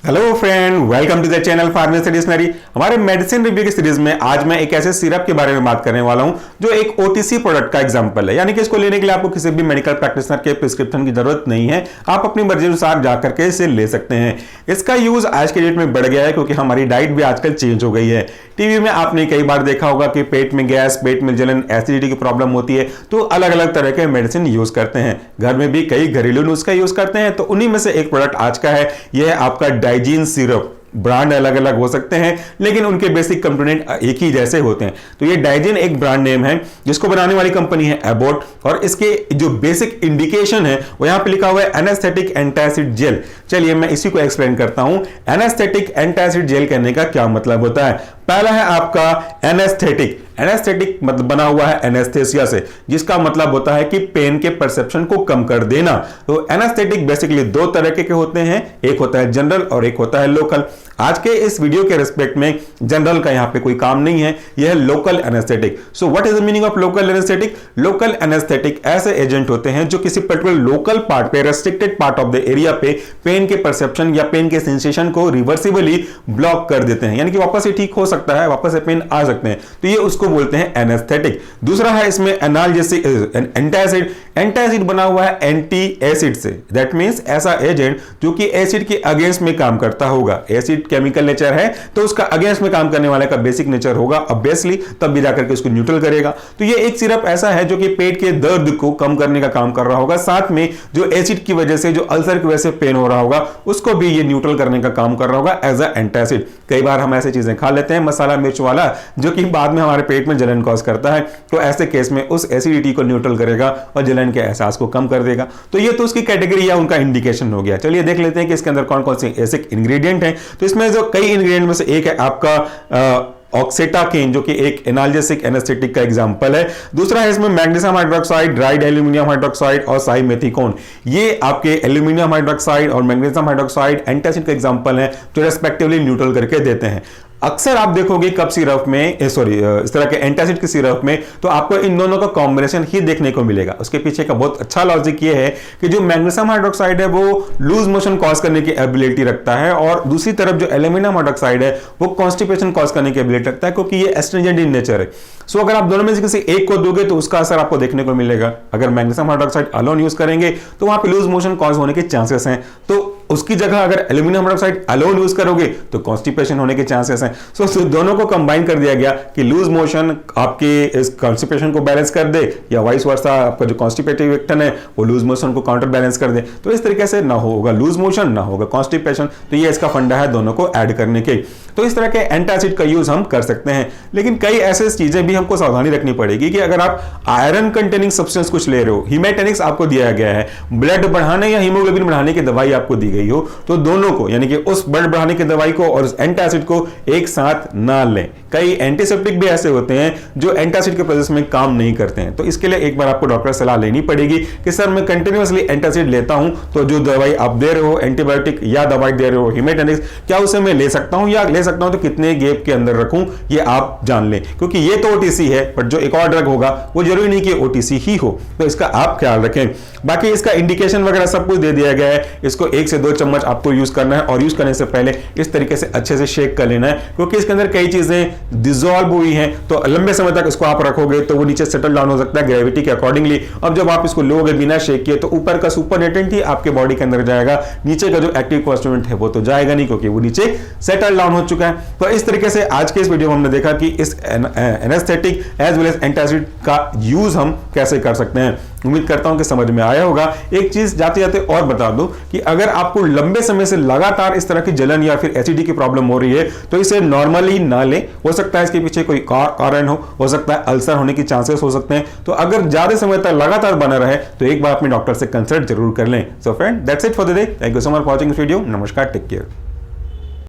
Hello friend, welcome to the channel pharmacy dictionary. हमारे medicine review की series में आज मैं एक ऐसे सिरप के बारे में बात करने वाला हूं जो एक ओटीसी प्रोडक्ट का एग्जांपल है, यानी कि इसको लेने के लिए आपको किसी भी मेडिकल प्रैक्टिशनर के प्रिस्क्रिप्शन की जरूरत नहीं है। आप अपनी मर्जी अनुसार जाकर के इसे ले सकते हैं। इसका यूज आज के डेट में बढ़ गया है क्योंकि हमारी डाइट भी आजकल चेंज हो गई है। टीवी में आपने कई बार देखा होगा कि पेट में गैस, पेट में जलन, एसिडिटी की प्रॉब्लम होती है तो अलग अलग तरह के मेडिसिन यूज करते हैं। घर में भी कई घरेलू नुस्खा यूज करते हैं, तो उन्हीं में से एक प्रोडक्ट आज का है, यह है आपका डाइजीन सिरप। ब्रांड अलग अलग हो सकते हैं लेकिन उनके बेसिक कंपोनेंट एक ही जैसे होते हैं। तो ये डाइजीन एक ब्रांड नेम है जिसको बनाने वाली कंपनी है एबॉट, और इसके जो बेसिक इंडिकेशन है वो यहां पे लिखा हुआ है एनेस्थेटिक एंटासिड जेल। चलिए मैं इसी को एक्सप्लेन करता हूं। एनेस्थेटिक एंटासिड जेल कहने का क्या मतलब होता है। पहला है आपका एनेस्थेटिक। एनेस्थेटिक मतलब बना हुआ है एनेस्थेसिया से, जिसका मतलब होता है कि पेन के परसेप्शन को कम कर देना। तो एनेस्थेटिक बेसिकली दो तरह के होते हैं, एक होता है जनरल और एक होता है लोकल। आज के इस वीडियो के रिस्पेक्ट में जनरल का यहां पे कोई काम नहीं है, यह है local anaesthetic. So what is the meaning of local anaesthetic? Local anaesthetic ऐसे एजेंट होते हैं जो किसी पर्टिकुलर लोकल पार्ट पे, restricted part of the area पे पेन के परसेप्शन या पेन के सेंसेशन को रिवर्सिबली ब्लॉक कर देते हैं, यानी कि वापस से ठीक हो सकता है, वापस से पेन आ सकते हैं। तो ये उसको बोलते हैं एनेस्थेटिक। दूसरा है इसमें एनाल्जेसिक एंटासिड। एंटासिड बना हुआ है एंटी एसिड से, दैट मींस ऐसा एजेंट जो कि एसिड के अगेंस्ट में काम करता होगा। एसिड केमिकल नेचर है तो उसका अगेंस्ट में काम करने वाले का बेसिक नेचर होगा ऑब्वियसली, तब भी जाकर के उसको न्यूट्रल करेगा। तो ये एक सिरप ऐसा है जो कि पेट के दर्द को कम करने का काम कर रहा होगा, साथ में जो एसिड की वजह से, जो अल्सर की वजह से पेन हो रहा होगा उसको भी ये न्यूट्रल करने का काम कर रहा होगा एज अ एंटासिड। कई बार हम ऐसी चीजें खा लेते हैं मसाला मिर्च वाला जो कि बाद में हमारे पेट में जलन कॉज करता है, तो ऐसे केस में उस एसिडिटी को न्यूट्रल करेगा और जलन के एहसास को कम कर देगा। तो ये तो उसकी कैटेगरी या उनका इंडिकेशन हो गया। चलिए देख लेते हैं कि इसके अंदर कौन कौन से बेसिक इंग्रेडिएंट हैं। तो इसमें जो कई इंग्रेडिएंट में से एक है आपका ऑक्सेटाकेन, जो कि एक एनाल्जेसिक एनेस्थेटिक का एग्जांपल है। दूसरा है इसमें magnesium hydroxide, dried aluminium hydroxide और साइमेथिकोन। ये आपके एल्यूमिनियम हाइड्रोक्साइड और मैग्नीशियम हाइड्रोक्साइड एंटासिड का एग्जांपल है जो रेस्पेक्टिवली न्यूट्रल करके देते हैं। अक्सर आप देखोगे कप सिरप में, इस तरह के एंटासिड के सिरप में, तो आपको इन दोनों का कॉम्बिनेशन ही देखने को मिलेगा। उसके पीछे का बहुत अच्छा लॉजिक ये है कि जो मैग्नीशियम हाइड्रोक्साइड है वो लूज मोशन कॉज करने की एबिलिटी रखता है, और दूसरी तरफ जो एल्यूमिनियम हाइड्रोक्साइड है वो कॉन्स्टिपेशन कॉज करने की एबिलिटी रखता है, क्योंकि ये एस्ट्रिंजेंट इन नेचर है। सो अगर आप दोनों में से किसी एक को दोगे तो उसका असर आपको देखने को मिलेगा। अगर मैग्नीशियम हाइड्रोक्साइड अलोन यूज करेंगे तो वहां पे लूज मोशन कॉज होने के चांसेस हैं, तो उसकी जगह अगर एल्यूमिनियम हाइड्रोक्साइड अलोन यूज करोगे तो कॉन्स्टिपेशन होने के चांसेस हैं। सो दोनों को कंबाइन कर दिया गया कि लूज मोशन आपके इस कॉन्स्टिपेशन को बैलेंस कर दे, या वाइस वर्सा आपका जो कॉन्स्टिपेटिव एक्शन है वो लूज मोशन को काउंटर बैलेंस कर दे। तो इस तरीके से ना होगा लूज मोशन ना होगा कॉन्स्टिपेशन। तो ये इसका फंडा है दोनों को ऐड करने के। तो इस तरह के एंटासिड का यूज हम कर सकते हैं, लेकिन कई ऐसे चीजें भी हमको सावधानी रखनी पड़ेगी कि अगर आप आयरन कंटेनिंग सब्सटेंस कुछ ले रहे हो, हीमेटेनिक्स आपको दिया गया है, ब्लड बढ़ाने या हीमोग्लोबिन बढ़ाने की दवाई आपको दी गई हो, तो दोनों को, यानी कि उस ब्लड बढ़ाने की दवाई को और उस एंटासिड को एक साथ ना लें। कई एंटीसेप्टिक भी ऐसे होते हैं जो एंटासिड के प्रोसेस में काम नहीं करते हैं, तो इसके लिए एक बार आपको डॉक्टर से सलाह लेनी पड़ेगी कि सर मैं कंटिन्यूअसली एंटासिड लेता हूं, तो जो दवाई आप दे रहे हो, एंटीबायोटिक या दवाई दे रहे हो हीमेटेनिक्स, क्या उसे मैं ले सकता हूं, या ले सकता हूं तो कितने गैप के अंदर रखूं, ये आप जान लें। क्योंकि ये तो ओटीसी है, बट जो एक और ड्रग होगा वो जरूरी नहीं कि ओटीसी ही हो, तो इसका आप ख्याल रखें। बाकी इसका इंडिकेशन वगैरह सब कुछ दे दिया गया है। इसको 1 से 2 चम्मच आपको यूज करना है, और यूज करने से पहले इस तरीके से अच्छे से शेक कर लेना है, क्योंकि इसके अंदर कई चीजें डिसॉल्व हुई हैं, तो लंबे समय तक इसको आप रखोगे तो वो नीचे सेटल डाउन हो सकता है ग्रेविटी के अकॉर्डिंगली। अब जब आप इसको लोगे बिना शेक किए तो ऊपर का सुपर नेटेंट ही आपके बॉडी के अंदर जाएगा, नीचे का जो एक्टिव कॉन्स्टिट्यूएंट है वो तो जाएगा नहीं, क्योंकि वो नीचे सेटल डाउन हो चुका है। तो इस तरीके से आज के इस वीडियो में हमने देखा कि इस anaesthetic as well as antacid का यूज हम कैसे कर सकते हैं। उम्मीद करता हूं कि समझ में आया होगा। एक चीज जाते जाते और बता दूं कि अगर आपको लंबे समय से लगातार इस तरह की जलन या फिर एसिडिटी की प्रॉब्लम हो रही है तो इसे नॉर्मली ना लें। हो सकता है इसके पीछे कोई कारण हो सकता है अल्सर होने की चांसेस हो सकते हैं। तो अगर ज्यादा समय तक लगातार बना रहे तो एक बार अपने डॉक्टर से कंसल्ट जरूर कर लें। So friend, that's it for the day. Thank you so much for watching this video. नमस्कार, टेक केयर।